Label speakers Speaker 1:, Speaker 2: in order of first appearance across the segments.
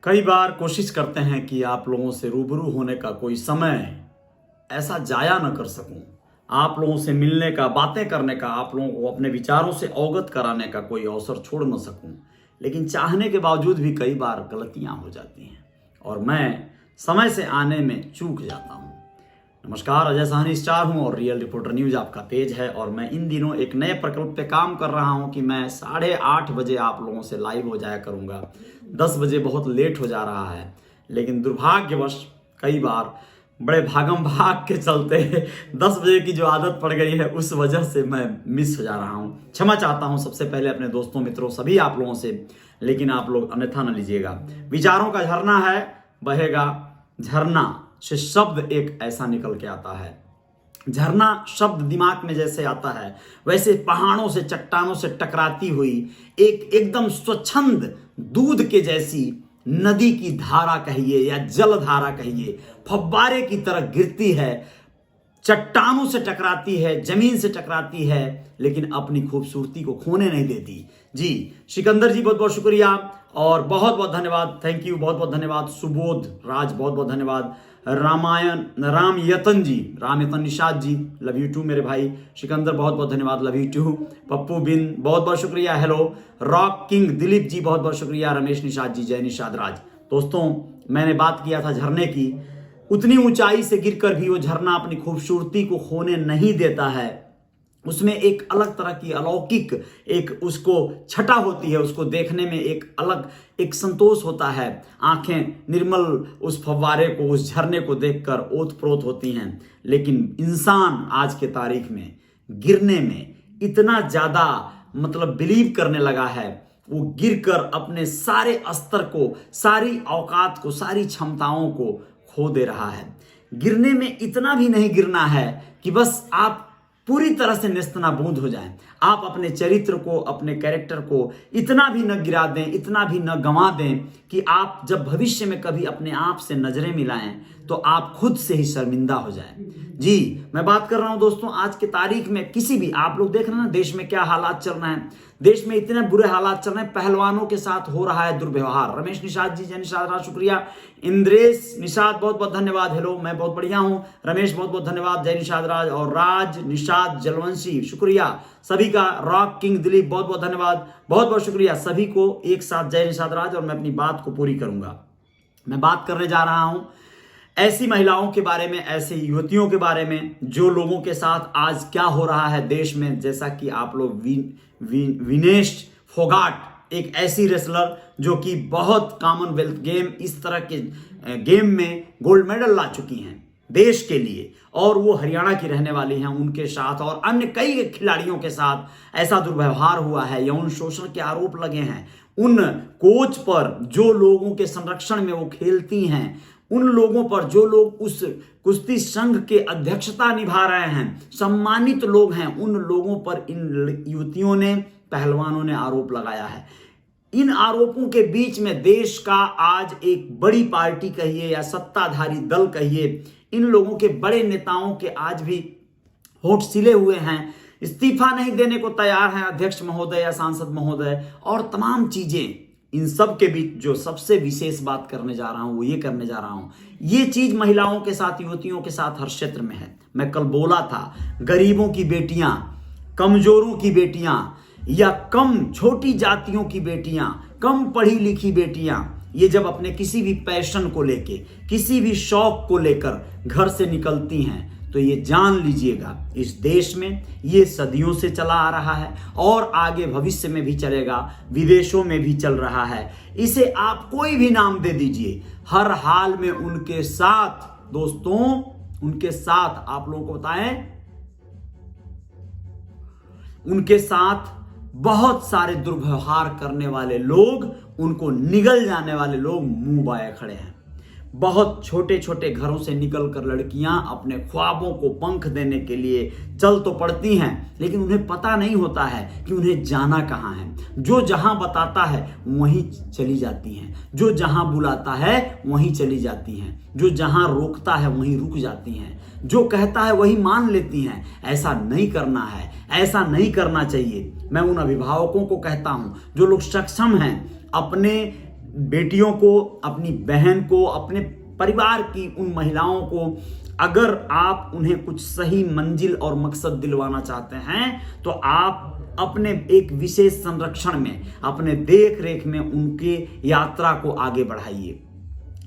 Speaker 1: कई बार कोशिश करते हैं कि आप लोगों से रूबरू होने का कोई समय ऐसा जाया न कर सकूं, आप लोगों से मिलने का, बातें करने का, आप लोगों को अपने विचारों से अवगत कराने का कोई अवसर छोड़ न सकूं। लेकिन चाहने के बावजूद भी कई बार गलतियां हो जाती हैं और मैं समय से आने में चूक जाता हूं। नमस्कार, अजय साहनी स्टार हूं और रियल रिपोर्टर न्यूज आपका पेज है। और मैं इन दिनों एक नए प्रकल्प पे काम कर रहा हूं कि मैं 8:30 बजे आप लोगों से लाइव हो जाया करूंगा। 10 बजे बहुत लेट हो जा रहा है, लेकिन दुर्भाग्यवश कई बार बड़े भागम भाग के चलते 10 बजे की जो आदत पड़ गई है उस वजह से मैं मिस हो जा रहा हूं। क्षमा चाहता हूं सबसे पहले अपने दोस्तों, मित्रों, सभी आप लोगों से, लेकिन आप लोग अन्यथा न लीजिएगा। विचारों का झरना है, बहेगा झरना से शब्द एक ऐसा निकल के आता है। झरना शब्द दिमाग में जैसे आता है वैसे पहाड़ों से, चट्टानों से टकराती हुई एक एकदम स्वच्छंद दूध के जैसी नदी की धारा कहिए या जल धारा कहिए, फव्वारे की तरह गिरती है, चट्टानों से टकराती है, जमीन से टकराती है, लेकिन अपनी खूबसूरती को खोने नहीं देती। जी सिकंदर जी, बहुत बहुत शुक्रिया और बहुत बहुत धन्यवाद, थैंक यू, बहुत बहुत धन्यवाद। सुबोध राज, बहुत बहुत धन्यवाद। राम यतन जी, राम यतन Nishad ji, love you to मेरे भाई। सिकंदर, बहुत बहुत धन्यवाद, लव यू टू। पप्पू बिन, बहुत बहुत शुक्रिया, hello. Rock king Dilip ji, बहुत बहुत शुक्रिया। रमेश निषाद जी, जय निषाद राज। दोस्तों, मैंने बात किया था झरने की। उतनी ऊंचाई से गिरकर भी वो झरना अपनी खूबसूरती को खोने नहीं देता है। उसमें एक अलग तरह की अलौकिक एक उसको छटा होती है, उसको देखने में एक अलग एक संतोष होता है। आंखें निर्मल उस फव्वारे को, उस झरने को देखकर ओत-प्रोत होती हैं। लेकिन इंसान आज के तारीख में गिरने में इतना ज्यादा बिलीव करने लगा है, वो गिरकर अपने सारे स्तर को, सारी औकात को, सारी क्षमताओं को खो दे रहा है। गिरने में इतना भी नहीं गिरना है कि बस आप पूरी तरह से नेस्तनाबूद हो जाएं। आप अपने चरित्र को, अपने कैरेक्टर को इतना भी न गिरा दें, इतना भी न गंवा दें कि आप जब भविष्य में कभी अपने आप से नजरें मिलाएं तो आप खुद से ही शर्मिंदा हो जाएं। जी, मैं बात कर रहा हूं दोस्तों, आज के तारीख में किसी भी, आप लोग देख रहे हैं ना देश में क्या हालात चल रहे हैं। देश में इतने बुरे हालात चल रहे हैं, पहलवानों के साथ हो रहा है दुर्व्यवहार। रमेश निषाद जी, जय निषाद राज, शुक्रिया। इंद्रेश निषाद, बहुत बहुत धन्यवाद, हेलो, मैं बहुत बढ़िया हूं। रमेश, बहुत बहुत धन्यवाद, जय निषाद राज। और राज निषाद जलवंशी, शुक्रिया सभी का। रॉक किंग दिलीप, बहुत बहुत धन्यवाद, बहुत बहुत शुक्रिया सभी को एक साथ, जय निषाद राज। और मैं अपनी बात को पूरी करूंगा। मैं बात करने जा रहा हूं ऐसी महिलाओं के बारे में, ऐसी युवतियों के बारे में जो लोगों के साथ आज क्या हो रहा है देश में। जैसा कि आप लोग विनेश फोगाट, एक ऐसी रेसलर जो कि बहुत कॉमनवेल्थ गेम, इस तरह के गेम में गोल्ड मेडल ला चुकी हैं देश के लिए, और वो हरियाणा की रहने वाली हैं। उनके साथ और अन्य कई खिलाड़ियों के साथ ऐसा दुर्व्यवहार हुआ है, यौन शोषण के आरोप लगे हैं उन कोच पर जो लोगों के संरक्षण में वो खेलती हैं, उन लोगों पर जो लोग उस कुश्ती संघ के अध्यक्षता निभा रहे हैं, सम्मानित लोग हैं, उन लोगों पर इन युवतियों ने, पहलवानों ने आरोप लगाया है। इन आरोपों के बीच में देश का आज एक बड़ी पार्टी कहिए या सत्ताधारी दल कहिए, इन लोगों के बड़े नेताओं के आज भी होठ सिले हुए हैं, इस्तीफा नहीं देने को तैयार हैं अध्यक्ष महोदय या सांसद महोदय, और तमाम चीजें। इन सब के बीच जो सबसे विशेष बात करने जा रहा हूं वो ये करने जा रहा हूं, ये चीज महिलाओं के साथ, युवतियों के साथ हर क्षेत्र में है। मैं कल बोला था, गरीबों की बेटियां, कमजोरों की बेटियां या कम छोटी जातियों की बेटियां, कम पढ़ी लिखी बेटियां, ये जब अपने किसी भी पैशन को लेके, किसी भी शौक को लेकर घर से निकलती हैं तो ये जान लीजिएगा इस देश में ये सदियों से चला आ रहा है और आगे भविष्य में भी चलेगा, विदेशों में भी चल रहा है। इसे आप कोई भी नाम दे दीजिए, हर हाल में उनके साथ, दोस्तों, उनके साथ आप लोगों को बताएं, उनके साथ बहुत सारे दुर्व्यवहार करने वाले लोग, उनको निगल जाने वाले लोग मुंह बाए खड़े हैं। बहुत छोटे छोटे घरों से निकलकर लड़कियां अपने ख्वाबों को पंख देने के लिए चल तो पड़ती हैं, लेकिन उन्हें पता नहीं होता है कि उन्हें जाना कहां है। जो जहां बताता है वहीं चली जाती हैं, जो जहां बुलाता है वहीं चली जाती हैं, जो जहां रोकता है वहीं रुक जाती हैं, जो कहता है वही मान लेती हैं। ऐसा नहीं करना है, ऐसा नहीं करना चाहिए। मैं उन अभिभावकों को कहता हूं जो लोग सक्षम हैं अपने बेटियों को, अपनी बहन को, अपने परिवार की उन महिलाओं को अगर आप उन्हें कुछ सही मंजिल और मकसद दिलवाना चाहते हैं तो आप अपने एक विशेष संरक्षण में, अपने देख रेख में उनके यात्रा को आगे बढ़ाइए।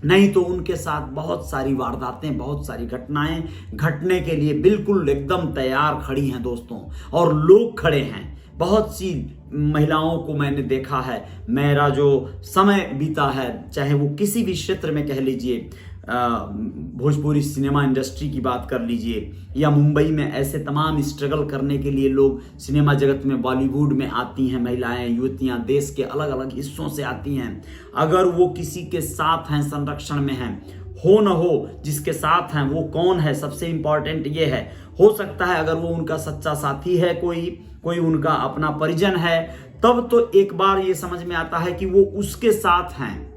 Speaker 1: नहीं तो उनके साथ बहुत सारी वारदातें, बहुत सारी घटनाएं घटने के लिए बिल्कुल एकदम तैयार खड़ी हैं दोस्तों, और लोग खड़े हैं। बहुत सी महिलाओं को मैंने देखा है, मेरा जो समय बीता है, चाहे वो किसी भी क्षेत्र में कह लीजिए, भोजपुरी सिनेमा इंडस्ट्री की बात कर लीजिए, या मुंबई में ऐसे तमाम स्ट्रगल करने के लिए लोग सिनेमा जगत में, बॉलीवुड में आती हैं महिलाएं, युवतियां, देश के अलग अलग हिस्सों से आती हैं। अगर वो किसी के साथ हैं, संरक्षण में हैं, हो न हो जिसके साथ हैं वो कौन है, सबसे इंपॉर्टेंट ये है। हो सकता है अगर वो उनका सच्चा साथी है, कोई उनका अपना परिजन है, तब तो एक बार ये समझ में आता है कि वो उसके साथ हैं।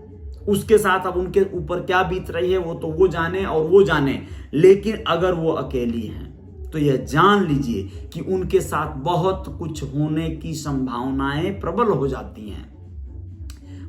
Speaker 1: उसके साथ अब उनके ऊपर क्या बीत रही है वो तो वो जाने और वो जाने, लेकिन अगर वो अकेली हैं तो यह जान लीजिए कि उनके साथ बहुत कुछ होने की संभावनाएं प्रबल हो जाती हैं।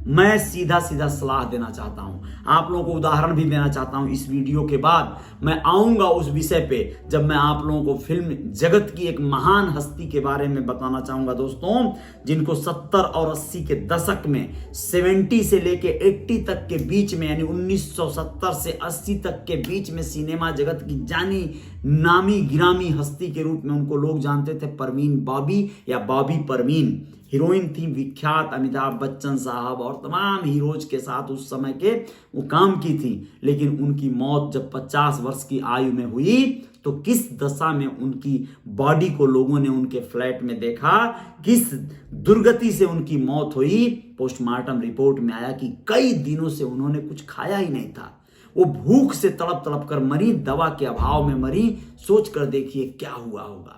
Speaker 1: मैं सीधा सीधा सलाह देना चाहता हूं, आप लोगों को उदाहरण भी देना चाहता हूं। इस वीडियो के बाद मैं आऊंगा उस विषय पे जब मैं आप लोगों को फिल्म जगत की एक महान हस्ती के बारे में बताना चाहूंगा दोस्तों, जिनको 70 और 80 के दशक में, 70 से लेके 80 तक के बीच में, यानी 1970 से 80 तक के बीच में सिनेमा जगत की जानी नामी गिरामी हस्ती के रूप में उनको लोग जानते थे। परवीन बॉबी या बॉबी परवीन हीरोइन थी, विख्यात अमिताभ बच्चन साहब और तमाम हीरोज के साथ उस समय के वो काम की थी। लेकिन उनकी मौत जब 50 वर्ष की आयु में हुई तो किस दशा में उनकी बॉडी को लोगों ने उनके फ्लैट में देखा, किस दुर्गति से उनकी मौत हुई। पोस्टमार्टम रिपोर्ट में आया कि कई दिनों से उन्होंने कुछ खाया ही नहीं था, वो भूख से तड़प तड़प कर मरी, दवा के अभाव में मरी। सोच कर देखिए क्या हुआ होगा।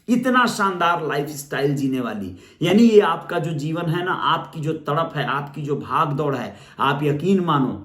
Speaker 1: इतना शानदार लाइफस्टाइल जीने वाली, यानी ये आपका जो जीवन है ना, आपकी जो तड़प है, आपकी जो भाग दौड़ है, आप यकीन मानो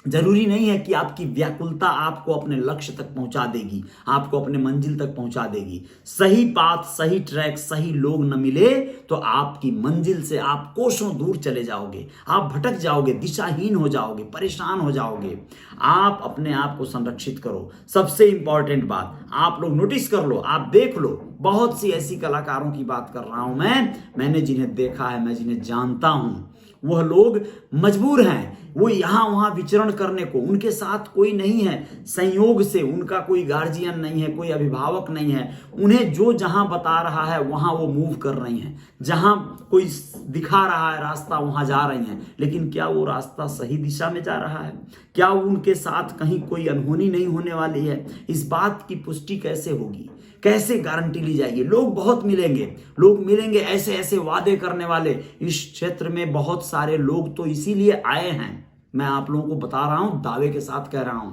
Speaker 1: जरूरी नहीं है कि आपकी व्याकुलता आपको अपने लक्ष्य तक पहुंचा देगी, आपको अपने मंजिल तक पहुंचा देगी। सही पाथ, सही ट्रैक, सही लोग न मिले तो आपकी मंजिल से आप कोसों दूर चले जाओगे, आप भटक जाओगे, दिशाहीन हो जाओगे, परेशान हो जाओगे। आप अपने आप को संरक्षित करो। सबसे इंपॉर्टेंट बात आप लोग नोटिस कर लो, आप देख लो, बहुत सी ऐसी कलाकारों की बात कर रहा हूं मैंने जिन्हें देखा है, मैं जिन्हें जानता हूं, वह लोग मजबूर हैं वो यहां वहां विचरण करने को। उनके साथ कोई नहीं है, संयोग से उनका कोई गार्जियन नहीं है, कोई अभिभावक नहीं है, उन्हें जो जहां बता रहा है वहां वो मूव कर रही हैं, जहां कोई दिखा रहा है रास्ता वहां जा रही हैं। लेकिन क्या वो रास्ता सही दिशा में जा रहा है? क्या उनके साथ कहीं कोई अनहोनी नहीं होने वाली है? इस बात की पुष्टि कैसे होगी, कैसे गारंटी ली जाएगी? लोग बहुत मिलेंगे, लोग मिलेंगे ऐसे ऐसे वादे करने वाले। इस क्षेत्र में बहुत सारे लोग तो इसीलिए आए हैं, मैं आप लोगों को बता रहा हूं, दावे के साथ कह रहा हूं।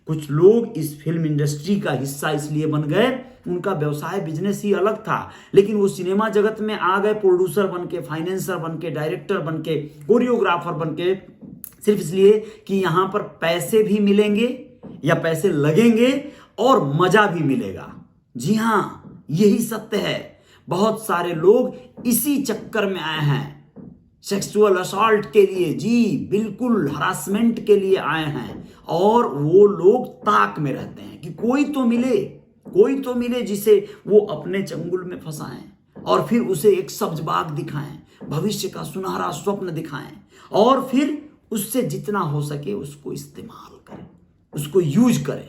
Speaker 1: कुछ लोग इस फिल्म इंडस्ट्री का हिस्सा इसलिए बन गए, उनका व्यवसाय बिजनेस ही अलग था, लेकिन वो सिनेमा जगत में आ गए प्रोड्यूसर बन के, फाइनेंसर बन के, डायरेक्टर बन के, कोरियोग्राफर बन के, सिर्फ इसलिए कि यहां पर पैसे भी मिलेंगे या पैसे लगेंगे और मजा भी मिलेगा। जी हां, यही सत्य है। बहुत सारे लोग इसी चक्कर में आए हैं, सेक्सुअल असॉल्ट के लिए, जी बिल्कुल, हरासमेंट के लिए आए हैं। और वो लोग ताक में रहते हैं कि कोई तो मिले जिसे वो अपने चंगुल में फंसाएं और फिर उसे एक सब्ज बाग दिखाएं, भविष्य का सुनहरा स्वप्न दिखाएं, और फिर उससे जितना हो सके उसको इस्तेमाल करें, उसको यूज करें,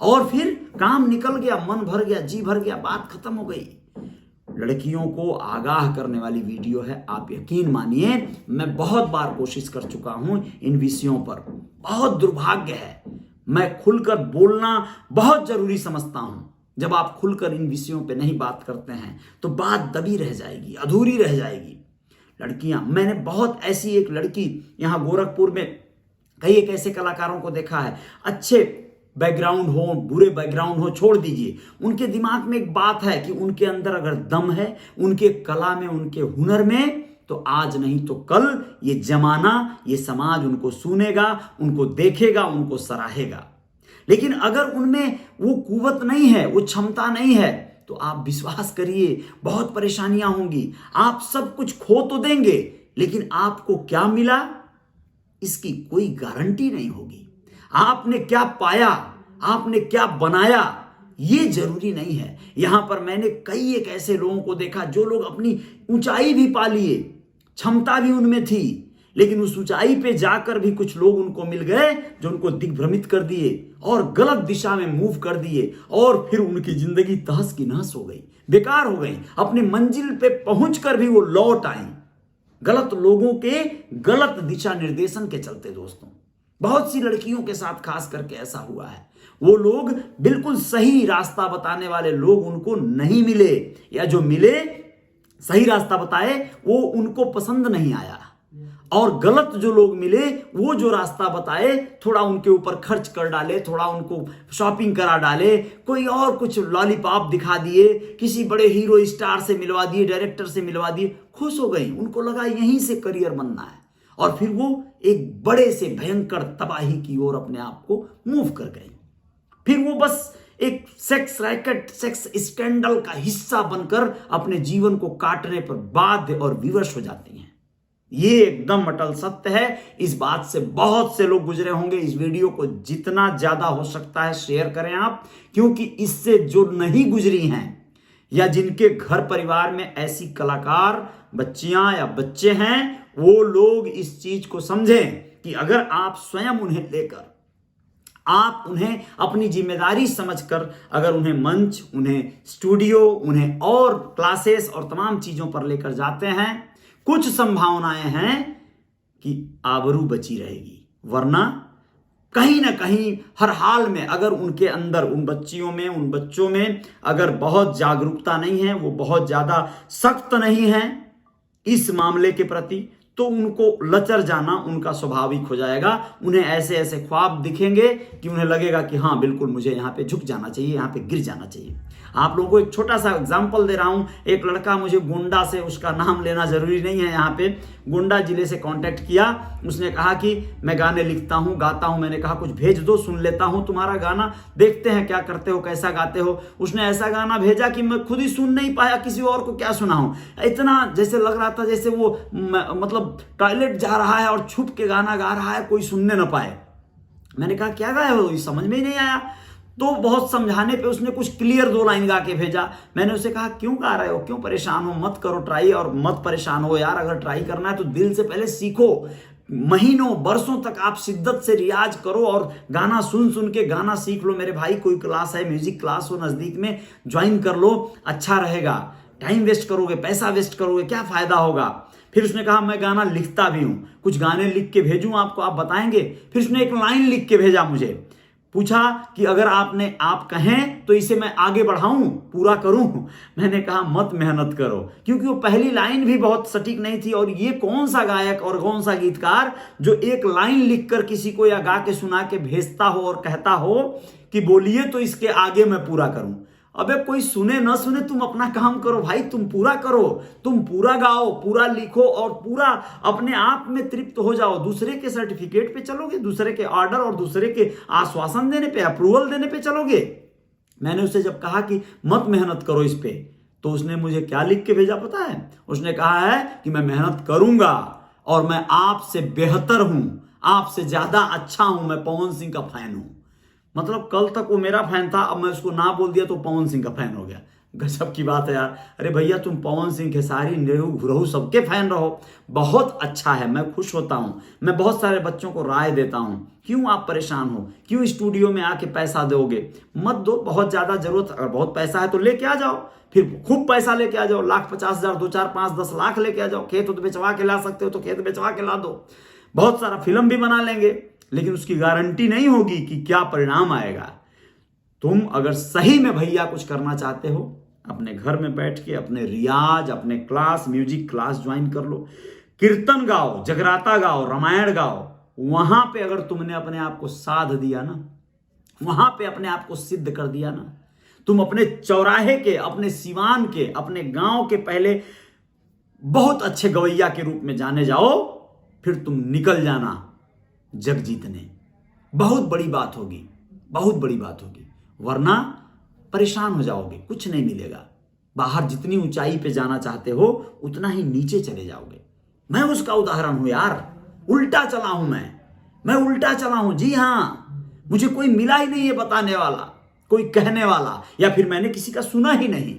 Speaker 1: और फिर काम निकल गया, मन भर गया, जी भर गया, बात खत्म हो गई। लड़कियों को आगाह करने वाली वीडियो है, आप यकीन मानिए मैं बहुत बार कोशिश कर चुका हूं इन विषयों पर। बहुत दुर्भाग्य है, मैं खुलकर बोलना बहुत जरूरी समझता हूं। जब आप खुलकर इन विषयों पे नहीं बात करते हैं तो बात दबी रह जाएगी, अधूरी रह जाएगी। लड़कियां, मैंने बहुत ऐसी एक लड़की यहां गोरखपुर में कई एक ऐसे कलाकारों को देखा है, अच्छे बैकग्राउंड हो, बुरे बैकग्राउंड हो, छोड़ दीजिए, उनके दिमाग में एक बात है कि उनके अंदर अगर दम है, उनके कला में, उनके हुनर में, तो आज नहीं तो कल ये जमाना, ये समाज उनको सुनेगा, उनको देखेगा, उनको सराहेगा। लेकिन अगर उनमें वो कुवत नहीं है, वो क्षमता नहीं है, तो आप विश्वास करिए बहुत परेशानियां होंगी। आप सब कुछ खो तो देंगे, लेकिन आपको क्या मिला? इसकी कोई गारंटी नहीं होगी। आपने क्या पाया, आपने क्या बनाया, ये जरूरी नहीं है। यहां पर मैंने कई एक ऐसे लोगों को देखा जो लोग अपनी ऊंचाई भी पा लिए, क्षमता भी उनमें थी, लेकिन उस ऊंचाई पे जाकर भी कुछ लोग उनको मिल गए जो उनको दिग्भ्रमित कर दिए और गलत दिशा में मूव कर दिए, और फिर उनकी जिंदगी तहस की नहस हो गई, बेकार हो गई। अपनी मंजिल पे पहुंचकर भी वो लौट आई गलत लोगों के गलत दिशा निर्देशन के चलते। दोस्तों, बहुत सी लड़कियों के साथ खास करके ऐसा हुआ है। वो लोग बिल्कुल सही रास्ता बताने वाले लोग उनको नहीं मिले, या जो मिले सही रास्ता बताए वो उनको पसंद नहीं आया, और गलत जो लोग मिले वो जो रास्ता बताए थोड़ा उनके ऊपर खर्च कर डाले, थोड़ा उनको शॉपिंग करा डाले, कोई और कुछ लॉलीपॉप दिखा दिए, किसी बड़े हीरो स्टार से मिलवा दिए, डायरेक्टर से मिलवा दिए, खुश हो गई। उनको लगा यहीं से करियर बनना है, और फिर वो एक बड़े से भयंकर तबाही की ओर अपने आप को मूव कर गई। फिर वो बस एक सेक्स रैकेट, सेक्स स्कैंडल का हिस्सा बनकर अपने जीवन को काटने पर बाध्य और विवश हो जाती हैं। ये एकदम अटल सत्य है। इस बात से बहुत से लोग गुजरे होंगे। इस वीडियो को जितना ज्यादा हो सकता है शेयर करें आप, क्योंकि इससे जो नहीं गुजरी हैं या जिनके घर परिवार में ऐसी कलाकार बच्चियां या बच्चे हैं, वो लोग इस चीज को समझें कि अगर आप स्वयं उन्हें लेकर, आप उन्हें अपनी जिम्मेदारी समझकर अगर उन्हें मंच, उन्हें स्टूडियो, उन्हें और क्लासेस और तमाम चीजों पर लेकर जाते हैं, कुछ संभावनाएं हैं कि आबरू बची रहेगी। वरना कहीं ना कहीं हर हाल में अगर उनके अंदर, उन बच्चियों में, उन बच्चों में अगर बहुत जागरूकता नहीं है, वो बहुत ज्यादा सख्त नहीं है इस मामले के प्रति, तो उनको लचर जाना उनका स्वाभाविक हो जाएगा। उन्हें ऐसे ऐसे ख्वाब दिखेंगे कि उन्हें लगेगा कि हाँ बिल्कुल मुझे यहाँ पे झुक जाना चाहिए, यहाँ पे गिर जाना चाहिए। आप लोगों को एक छोटा सा एग्जाम्पल दे रहा हूं। एक लड़का मुझे गोंडा से, उसका नाम लेना जरूरी नहीं है यहाँ पे, गोंडा जिले से कांटेक्ट किया। उसने कहा कि मैं गाने लिखता हूँ, गाता हूँ। मैंने कहा कुछ भेज दो, सुन लेता हूँ तुम्हारा गाना, देखते हैं क्या करते हो, कैसा गाते हो। उसने ऐसा गाना भेजा कि मैं खुद ही सुन नहीं पाया, किसी और को क्या सुनाऊं। इतना जैसे लग रहा था जैसे वो मतलब टॉयलेट जा रहा है और छुप के गाना गा रहा है, कोई सुनने ना पाए। मैंने कहा क्या गाए हो, समझ में ही नहीं आया। तो बहुत समझाने पे उसने कुछ क्लियर 2 लाइन गा के भेजा। मैंने उसे कहा क्यों गा रहे हो, क्यों परेशान हो, मत करो ट्राई, और मत परेशान हो यार। अगर ट्राई करना है तो दिल से पहले सीखो, महीनों बरसों तक आप शिद्दत से रियाज करो और गाना सुन सुन के गाना सीख लो। मेरे भाई कोई क्लास है, म्यूजिक क्लास हो नजदीक में, ज्वाइन कर लो, अच्छा रहेगा। टाइम वेस्ट करोगे, पैसा वेस्ट करोगे, क्या फायदा होगा। फिर उसने कहा मैं गाना लिखता भी हूं, कुछ गाने लिख के भेजूं आपको, आप बताएंगे। फिर उसने एक लाइन लिख के भेजा मुझे, पूछा कि अगर आप कहें तो इसे मैं आगे बढ़ाऊं, पूरा करूं। मैंने कहा मत मेहनत करो, क्योंकि वो पहली लाइन भी बहुत सटीक नहीं थी। और ये कौन सा गायक और कौन सा गीतकार जो एक लाइन लिखकर किसी को या गा के सुना के भेजता हो और कहता हो कि बोलिए तो इसके आगे मैं पूरा करूं। अबे कोई सुने ना सुने, तुम अपना काम करो भाई, तुम पूरा करो, तुम पूरा गाओ, पूरा लिखो और पूरा अपने आप में तृप्त हो जाओ। दूसरे के सर्टिफिकेट पे चलोगे, दूसरे के ऑर्डर और दूसरे के आश्वासन देने पे, अप्रूवल देने पे चलोगे। मैंने उससे जब कहा कि मत मेहनत करो इस पे, तो उसने मुझे क्या लिख के भेजा पता है? उसने कहा है कि मैं मेहनत करूंगा और मैं आपसे बेहतर हूं, आपसे ज्यादा अच्छा हूं, मैं पवन सिंह का फैन हूं। मतलब कल तक वो मेरा फैन था, अब मैं उसको ना बोल दिया तो पवन सिंह का फैन हो गया। गजब की बात है यार। अरे भैया तुम पवन सिंह, खेसारी, रहू सबके फैन रहो, बहुत अच्छा है, मैं खुश होता हूं। मैं बहुत सारे बच्चों को राय देता हूं, क्यों आप परेशान हो, क्यों स्टूडियो में आके पैसा दोगे, मत दो। बहुत ज्यादा जरूरत, अगर बहुत पैसा है तो लेके आ जाओ, फिर खूब पैसा लेके आ जाओ, 1,50,000, 2, 4, 5, 10 लाख लेके आ जाओ। खेत तो बेचवा के ला सकते हो तो खेत बेचवा के ला दो, बहुत सारा फिल्म भी बना लेंगे। लेकिन उसकी गारंटी नहीं होगी कि क्या परिणाम आएगा। तुम अगर सही में भैया कुछ करना चाहते हो, अपने घर में बैठ के अपने रियाज, अपने क्लास, म्यूजिक क्लास ज्वाइन कर लो, कीर्तन गाओ, जगराता गाओ, रामायण गाओ। वहां पे अगर तुमने अपने आप को साध दिया ना, वहां पे अपने आप को सिद्ध कर दिया ना, तुम अपने चौराहे के, अपने सिवान के, अपने गांव के पहले बहुत अच्छे गवैया के रूप में जाने जाओ, फिर तुम निकल जाना जग जीतने। बहुत बड़ी बात होगी, बहुत बड़ी बात होगी। वरना परेशान हो जाओगे, कुछ नहीं मिलेगा। बाहर जितनी ऊंचाई पे जाना चाहते हो उतना ही नीचे चले जाओगे। मैं उसका उदाहरण हूं यार, उल्टा चला हूं मैं उल्टा चला हूं। जी हाँ, मुझे कोई मिला ही नहीं है बताने वाला, कोई कहने वाला, या फिर मैंने किसी का सुना ही नहीं।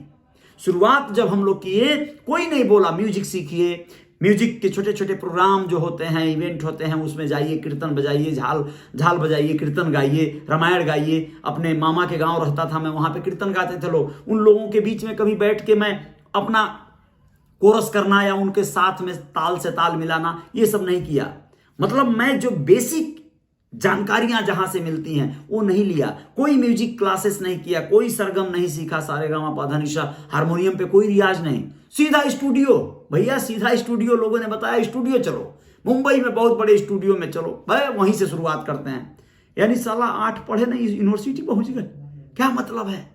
Speaker 1: शुरुआत जब हम लोग किए, कोई नहीं बोला म्यूजिक सीखिए, म्यूजिक के छोटे छोटे प्रोग्राम जो होते हैं, इवेंट होते हैं, उसमें जाइए, कीर्तन बजाइए, झाल बजाइए, कीर्तन गाइए, रामायण गाइए। अपने मामा के गांव रहता था मैं, वहां पे कीर्तन गाते थे लोग, उन लोगों के बीच में कभी बैठ के मैं अपना कोरस करना या उनके साथ में ताल से ताल मिलाना, ये सब नहीं किया। मतलब मैं जो बेसिक जानकारियां जहां से मिलती हैं वो नहीं लिया। कोई म्यूजिक क्लासेस नहीं किया, कोई सरगम नहीं सीखा, सारेगामा पाधानिशा, हारमोनियम पे कोई रियाज नहीं, सीधा स्टूडियो। भैया सीधा स्टूडियो, लोगों ने बताया स्टूडियो चलो, मुंबई में बहुत बड़े स्टूडियो में चलो, भाई वहीं से शुरुआत करते हैं। यानी साला 8 पढ़े नहीं, यूनिवर्सिटी पहुंच गए, क्या मतलब है?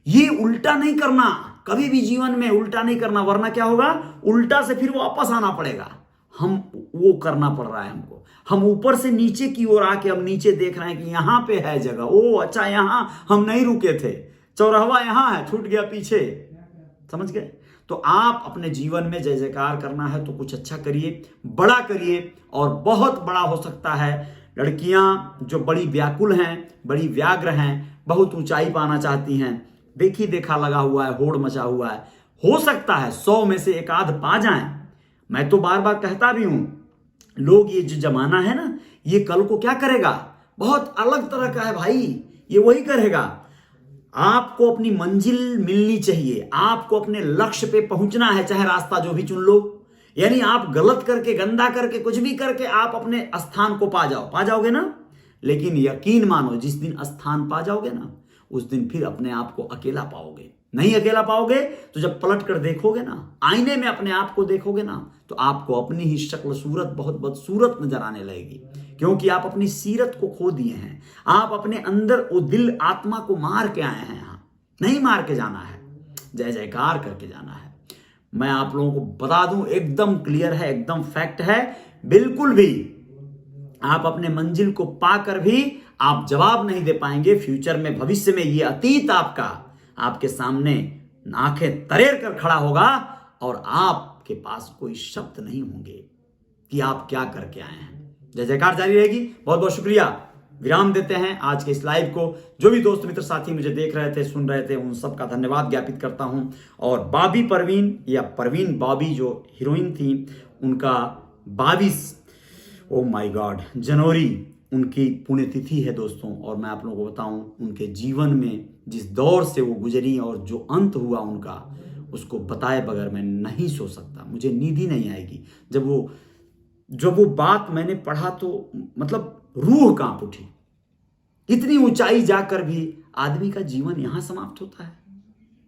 Speaker 1: ये उल्टा नहीं करना, कभी भी जीवन में उल्टा नहीं करना, वरना क्या होगा, उल्टा से फिर वापस आना पड़ेगा। हम वो करना पड़ रहा है हमको। हम ऊपर से नीचे की ओर आके हम नीचे देख रहे हैं कि यहां पे है जगह, ओ अच्छा यहां हम नहीं रुके थे, चौराहा यहां है, छूट गया पीछे, समझ गए? तो आप अपने जीवन में जय जयकार करना है तो कुछ अच्छा करिए, बड़ा करिए, और बहुत बड़ा हो सकता है। लड़कियां जो बड़ी व्याकुल हैं, बड़ी व्याग्र हैं, बहुत ऊंचाई पाना चाहती हैं, देखी देखा लगा हुआ है, होड़ मचा हुआ है, हो सकता है 100 में से एक आध पा जाएं। मैं तो बार बार कहता भी हूं, लोग ये जो जमाना है ना, ये कल को क्या करेगा, बहुत अलग तरह का है भाई, ये वही करेगा। आपको अपनी मंजिल मिलनी चाहिए, आपको अपने लक्ष्य पे पहुंचना है, चाहे रास्ता जो भी चुन लो। यानी आप गलत करके, गंदा करके, कुछ भी करके आप अपने स्थान को पा जाओगे ना, लेकिन यकीन मानो जिस दिन स्थान पा जाओगे ना, उस दिन फिर अपने आप को अकेला पाओगे। नहीं अकेला पाओगे तो जब पलट कर देखोगे ना, आईने में अपने आप को देखोगे ना, तो आपको अपनी ही शक्ल सूरत बहुत बदसूरत नजर आने लगेगी, क्योंकि आप अपनी सीरत को खो दिए हैं। आप अपने अंदर वो दिल आत्मा को मार के आए हैं, यहां नहीं मार के जाना है, जय जयकार करके जाना है। मैं आप लोगों को बता दूं, एकदम क्लियर है, एकदम फैक्ट है, बिल्कुल भी आप अपने मंजिल को पाकर भी आप जवाब नहीं दे पाएंगे। फ्यूचर में, भविष्य में ये अतीत आपके सामने आंखें तरेर कर खड़ा होगा, और आपके पास कोई शब्द नहीं होंगे कि आप क्या करके आए हैं। जय जयकार जारी रहेगी। बहुत बहुत शुक्रिया। विराम देते हैं आज के इस लाइव को। जो भी दोस्त मित्र साथी मुझे देख रहे थे, सुन रहे थे, उन सबका धन्यवाद ज्ञापित करता हूं। और बॉबी परवीन, या परवीन बॉबी जो हीरोइन थी, उनका 22 ओ माय गॉड जनवरी उनकी पुण्यतिथि है दोस्तों। और मैं आप लोगों को बताऊं, उनके जीवन में जिस दौर से वो गुजरी और जो अंत हुआ उनका, उसको बताए बगैर मैं नहीं सो सकता, मुझे नींद ही नहीं आएगी। जब वो बात मैंने पढ़ा तो मतलब रूह कांप उठी। इतनी ऊंचाई जाकर भी आदमी का जीवन यहां समाप्त होता है।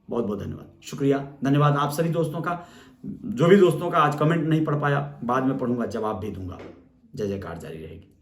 Speaker 1: बहुत बहुत धन्यवाद, शुक्रिया, धन्यवाद आप सभी दोस्तों का। जो भी दोस्तों का आज कमेंट नहीं पढ़ पाया, बाद में पढ़ूंगा, जवाब भी दूंगा। जय जयकार जारी रहेगी।